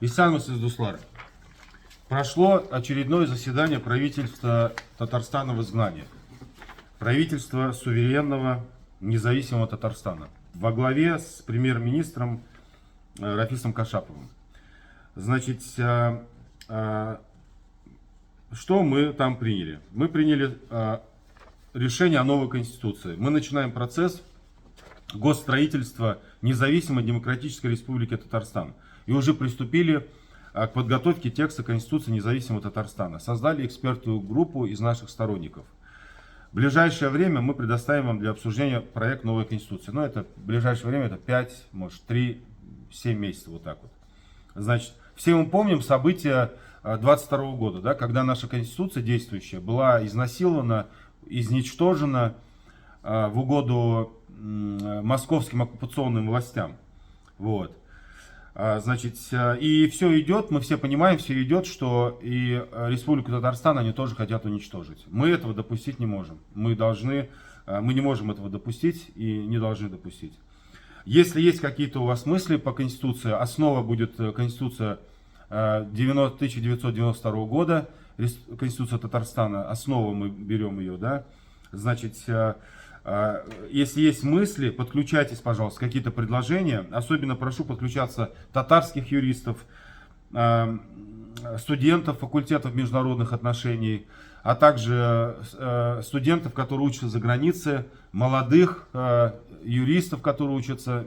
Исанов Сыздуслар. Прошло очередное заседание правительства Татарстана в изгнании. Правительство суверенного, независимого Татарстана. Во главе с премьер-министром Рафисом Кашаповым. Значит, что мы там приняли? Мы приняли решение о новой конституции. Мы начинаем процесс госстроительства независимой демократической республики Татарстан. И уже приступили к подготовке текста Конституции независимого Татарстана. Создали экспертную группу из наших сторонников. В ближайшее время мы предоставим вам для обсуждения проект новой Конституции. Но это в ближайшее время это 5, может 3, 7 месяцев, вот так вот. Значит, все мы помним события 22 года, да, когда наша Конституция действующая была изнасилована, изничтожена в угоду московским оккупационным властям. Вот. Значит, и все идет, мы все понимаем, все идет, что и Республику Татарстан они тоже хотят уничтожить. Мы этого допустить не можем. Мы не можем этого допустить и не должны допустить. Если есть какие-то у вас мысли по Конституции, основа будет Конституция 1992 года, Конституция Татарстана, основу мы берем ее, да. Значит, если есть мысли, подключайтесь, пожалуйста, какие-то предложения. Особенно прошу подключаться татарских юристов, студентов факультетов международных отношений, а также студентов, которые учатся за границей, молодых юристов, которые учатся.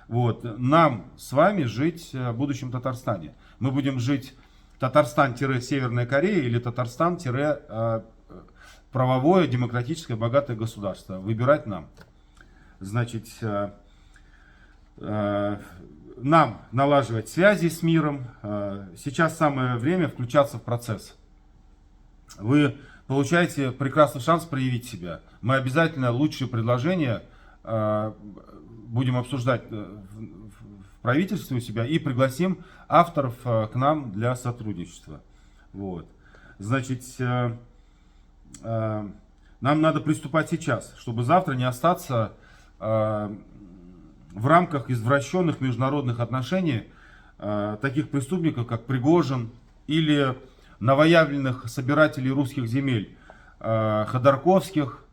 Вот. Нам с вами жить в будущем Татарстане. Мы будем жить Татарстан-Северная Корея или Татарстан-правовое, демократическое, богатое государство. Выбирать нам. Значит, нам налаживать связи с миром. Сейчас самое время включаться в процесс. Вы получаете прекрасный шанс проявить себя. Мы обязательно лучшие предложения будем обсуждать в правительстве у себя и пригласим авторов к нам для сотрудничества. Вот. Значит, нам надо приступать сейчас, чтобы завтра не остаться в рамках извращенных международных отношений таких преступников, как Пригожин или новоявленных собирателей русских земель, Ходорковских,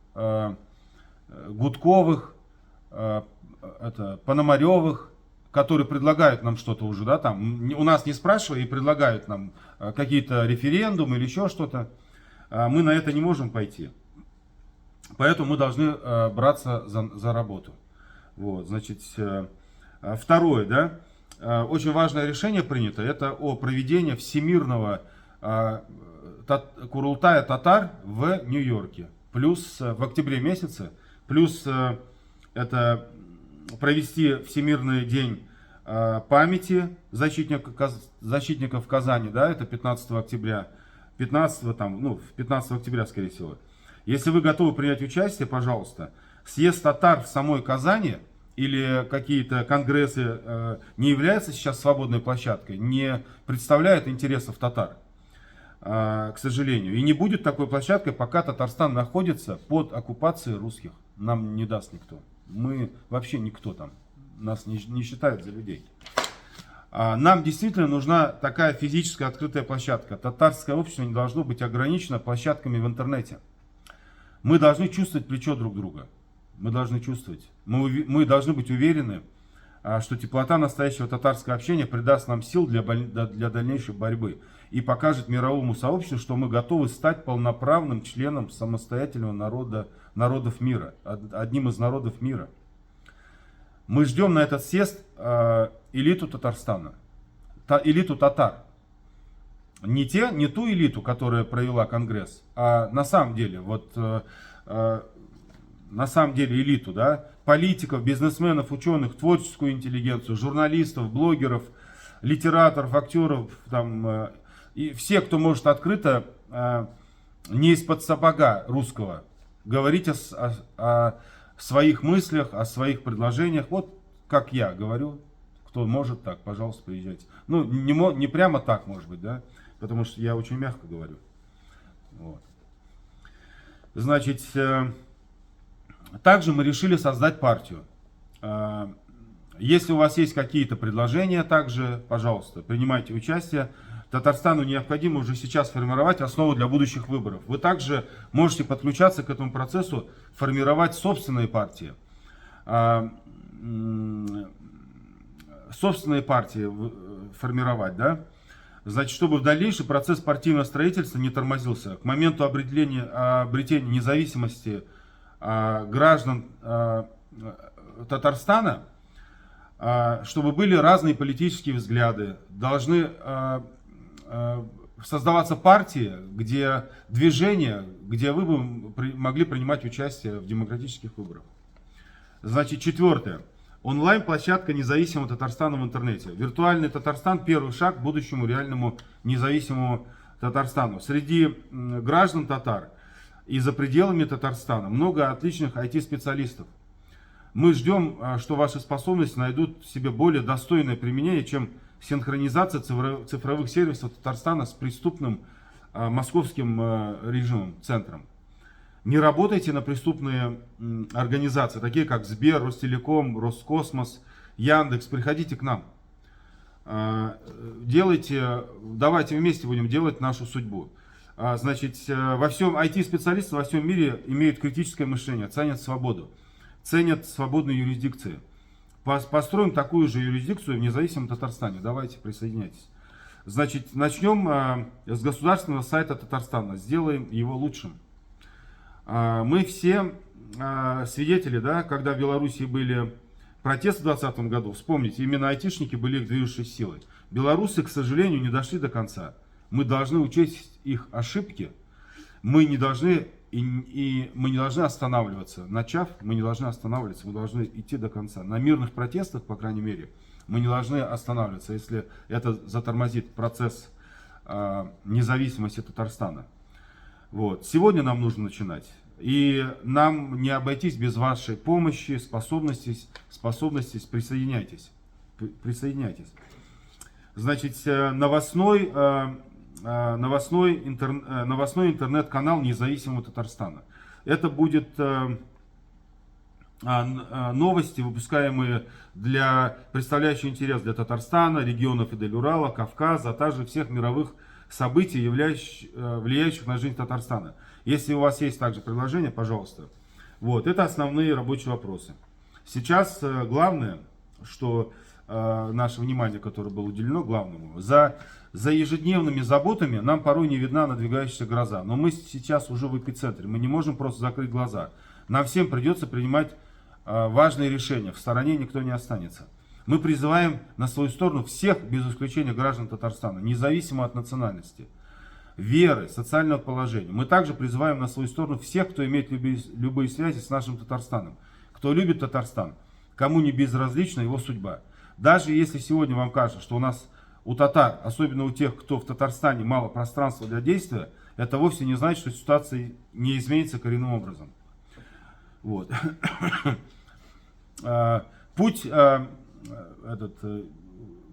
Гудковых, Пономаревых, которые предлагают нам что-то уже, да, там, у нас не спрашивая и предлагают нам какие-то референдумы или еще что-то. Мы на это не можем пойти. Поэтому мы должны браться за работу. Вот, значит, второе, да, очень важное решение принято, это о проведении всемирного Курултая татар в Нью-Йорке. Плюс в октябре месяце, плюс это провести Всемирный день памяти защитников Казани, да, это 15 октября, 15 октября, скорее всего. Если вы готовы принять участие, пожалуйста, съезд татар в самой Казани или какие-то конгрессы не являются сейчас свободной площадкой, не представляют интересов татар, к сожалению. И не будет такой площадкой, пока Татарстан находится под оккупацией русских. Нам не даст никто. Мы вообще никто там. Нас не считают за людей. Нам действительно нужна такая физическая открытая площадка. Татарское общество не должно быть ограничено площадками в интернете. Мы должны чувствовать плечо друг друга. Мы должны чувствовать. Мы должны быть уверены, что теплота настоящего татарского общения придаст нам сил для дальнейшей борьбы и покажет мировому сообществу, что мы готовы стать полноправным членом самостоятельного народов мира, одним из народов мира. Мы ждем на этот съезд элиту Татарстана, элиту татар. Не ту элиту, которая провела Конгресс, а на самом деле, элиту, да, политиков, бизнесменов, ученых, творческую интеллигенцию, журналистов, блогеров, литераторов, актеров, там, и все, кто может открыто, не из-под сапога русского, говорить о своих мыслях, о своих предложениях. Вот как я говорю, кто может так, пожалуйста, приезжайте. Ну, не прямо так, может быть, да, потому что я очень мягко говорю. Вот. Значит, также мы решили создать партию. Если у вас есть какие-то предложения, также, пожалуйста, принимайте участие. Татарстану необходимо уже сейчас формировать основу для будущих выборов. Вы также можете подключаться к этому процессу, формировать собственные партии. Собственные партии формировать, да? Значит, чтобы в дальнейшем процесс партийного строительства не тормозился. К моменту обретения независимости граждан Татарстана, чтобы были разные политические взгляды, должны создаваться партии, где движения, где вы бы могли принимать участие в демократических выборах. Значит, четвертое. Онлайн-площадка независимого Татарстана в интернете. Виртуальный Татарстан – первый шаг к будущему реальному независимому Татарстану. Среди граждан татар и за пределами Татарстана много отличных IT-специалистов. Мы ждем, что ваши способности найдут в себе более достойное применение, чем синхронизация цифровых сервисов Татарстана с преступным московским режимом, центром. Не работайте на преступные организации, такие как Сбер, Ростелеком, Роскосмос, Яндекс. Приходите к нам. Давайте вместе будем делать нашу судьбу. Значит, во всем IT-специалисты во всем мире имеют критическое мышление, ценят свободу, ценят свободные юрисдикции. Построим такую же юрисдикцию в независимом Татарстане. Давайте, присоединяйтесь. Значит, начнем с государственного сайта Татарстана, сделаем его лучшим. Мы все свидетели, да, когда в Беларуси были протесты в 2020 году, вспомните, именно айтишники были их движущей силой. Белорусы, к сожалению, не дошли до конца. Мы должны учесть их ошибки, мы не должны останавливаться. Начав, мы не должны останавливаться, мы должны идти до конца. На мирных протестах, по крайней мере, мы не должны останавливаться, если это затормозит процесс независимости Татарстана. Вот. Сегодня нам нужно начинать. И нам не обойтись без вашей помощи, способностей. Присоединяйтесь. Значит, новостной интернет-канал независимого Татарстана. Это будет новости, выпускаемые представляющие интерес для Татарстана, регионов Идель-Урала, Кавказа, а также всех мировых событий, влияющих на жизнь Татарстана. Если у вас есть также предложения, пожалуйста. Вот, это основные рабочие вопросы. Сейчас главное, что наше внимание, которое было уделено главному, за ежедневными заботами нам порой не видна надвигающаяся гроза. Но мы сейчас уже в эпицентре, мы не можем просто закрыть глаза. Нам всем придется принимать важные решения, в стороне никто не останется. Мы призываем на свою сторону всех, без исключения граждан Татарстана, независимо от национальности, веры, социального положения. Мы также призываем на свою сторону всех, кто имеет любые связи с нашим Татарстаном, кто любит Татарстан, кому не безразлична его судьба. Даже если сегодня вам кажется, что у татар, особенно у тех, кто в Татарстане, мало пространства для действия, это вовсе не значит, что ситуация не изменится коренным образом. Вот. Путь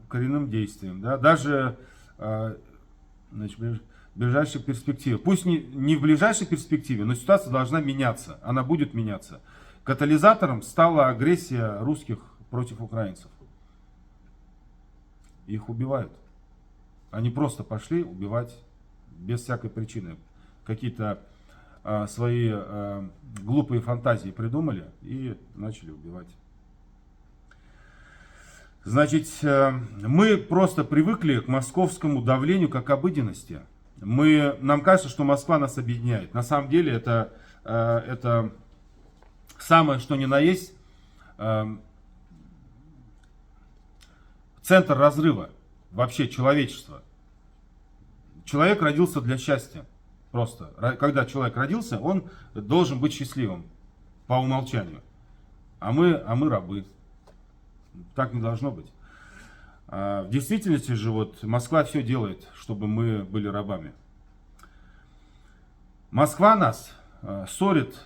коренным действием, да, даже значит, в ближайшей перспективе. Пусть не в ближайшей перспективе, но ситуация должна меняться. Она будет меняться. Катализатором стала агрессия русских против украинцев. Их убивают. Они просто пошли убивать без всякой причины. Какие-то свои глупые фантазии придумали и начали убивать. Значит, мы просто привыкли к московскому давлению как обыденности. Нам кажется, что Москва нас объединяет. На самом деле это самое, что ни на есть, центр разрыва вообще человечества. Человек родился для счастья. Просто. Когда человек родился, он должен быть счастливым по умолчанию. А мы рабы. Так не должно быть. В действительности же вот Москва все делает, чтобы мы были рабами. Москва нас ссорит,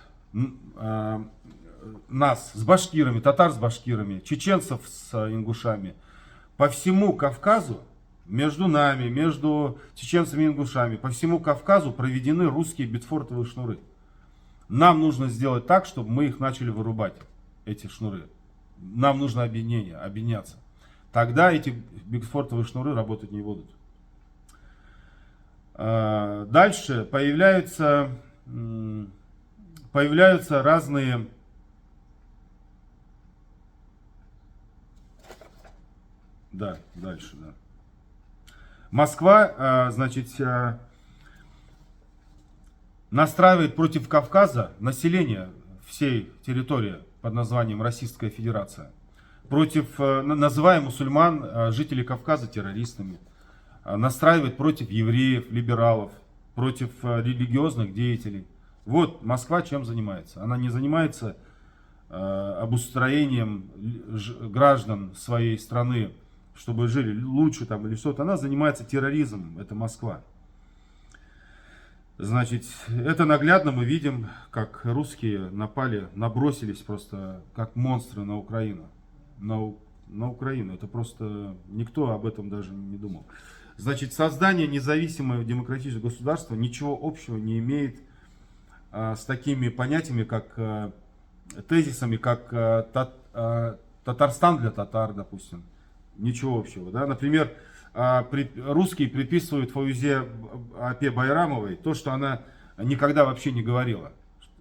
нас с башкирами, татар с башкирами, чеченцев с ингушами. По всему Кавказу, между нами, между чеченцами и ингушами, по всему Кавказу проведены русские битфортовые шнуры. Нам нужно сделать так, чтобы мы их начали вырубать, эти шнуры. нам нужно объединяться. Тогда эти бигфортовые шнуры работать не будут. Дальше появляются разные дальше. Москва, значит, настраивает против Кавказа население всей территории под названием Российская Федерация. Называя мусульман, жителей Кавказа террористами. Настраивает против евреев, либералов, против религиозных деятелей. Вот Москва чем занимается. Она не занимается обустроением граждан своей страны, чтобы жили лучше там или что-то. Она занимается терроризмом. Это Москва. Значит, это наглядно мы видим, как русские набросились просто как монстры на Украину. На Украину. Это просто никто об этом даже не думал. Значит, создание независимого демократического государства ничего общего не имеет с такими понятиями, как тезисами, как Татарстан для татар, допустим. Ничего общего. Да? Например, русские приписывают Фаузе Апе Байрамовой то, что она никогда вообще не говорила.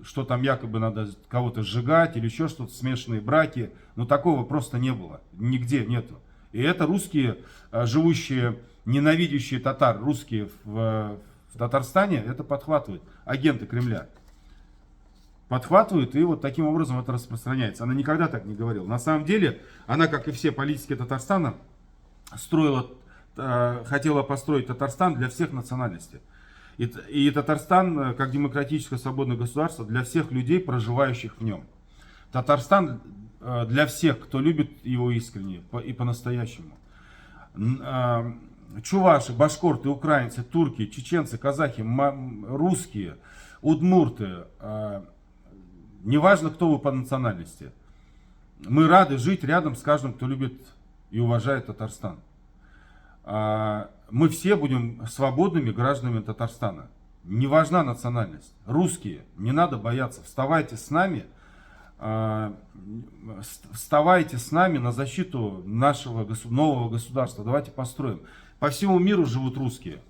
Что там якобы надо кого-то сжигать или еще что-то, смешанные браки. Но такого просто не было. Нигде нету. И это русские, живущие, ненавидящие татар, русские в Татарстане, это подхватывают. Агенты Кремля. Подхватывают, и вот таким образом это распространяется. Она никогда так не говорила. На самом деле, она, как и все политики Татарстана, хотела построить Татарстан для всех национальностей. И Татарстан, как демократическое свободное государство, для всех людей, проживающих в нем. Татарстан для всех, кто любит его искренне и по-настоящему. Чуваши, башкорты, украинцы, турки, чеченцы, казахи, русские, удмурты, неважно, кто вы по национальности. Мы рады жить рядом с каждым, кто любит и уважает Татарстан. Мы все будем свободными гражданами Татарстана. Не важна национальность. Русские, не надо бояться. Вставайте с нами на защиту нашего нового государства. Давайте построим. По всему миру живут русские.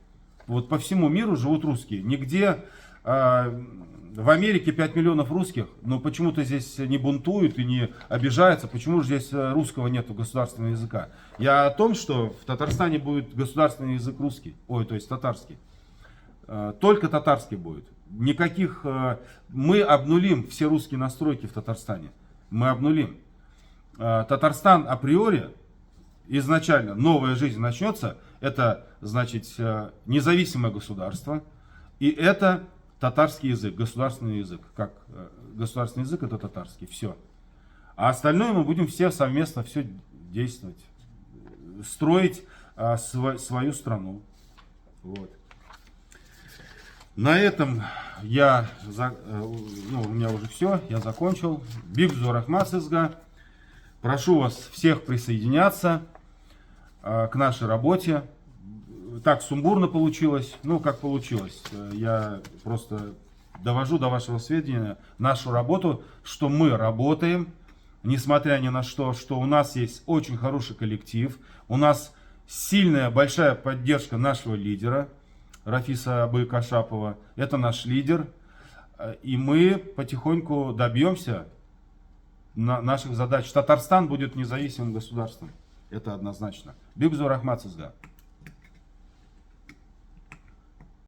Вот по всему миру живут русские. Нигде в Америке 5 миллионов русских, но почему-то здесь не бунтуют и не обижаются. Почему же здесь русского нету, государственного языка? Я о том, что в Татарстане будет государственный язык русский, то есть татарский. Только татарский будет. Никаких... Мы обнулим все русские настройки в Татарстане. Мы обнулим. Татарстан априори, изначально новая жизнь начнется, это, значит, независимое государство, и это татарский язык, государственный язык. Как государственный язык это татарский, все. А остальное мы будем все совместно все действовать, строить свою страну. Вот. На этом у меня уже все, я закончил. Бигзу рахмат сизга. Прошу вас всех присоединяться к нашей работе. Так сумбурно получилось, как получилось. Я просто довожу до вашего сведения нашу работу, что мы работаем, несмотря ни на что у нас есть очень хороший коллектив, у нас сильная, большая поддержка нашего лидера, Рафиса Абы-Кашапова. Это наш лидер, и мы потихоньку добьемся наших задач. Татарстан будет независимым государством, это однозначно. Бигзу рахмат сизга.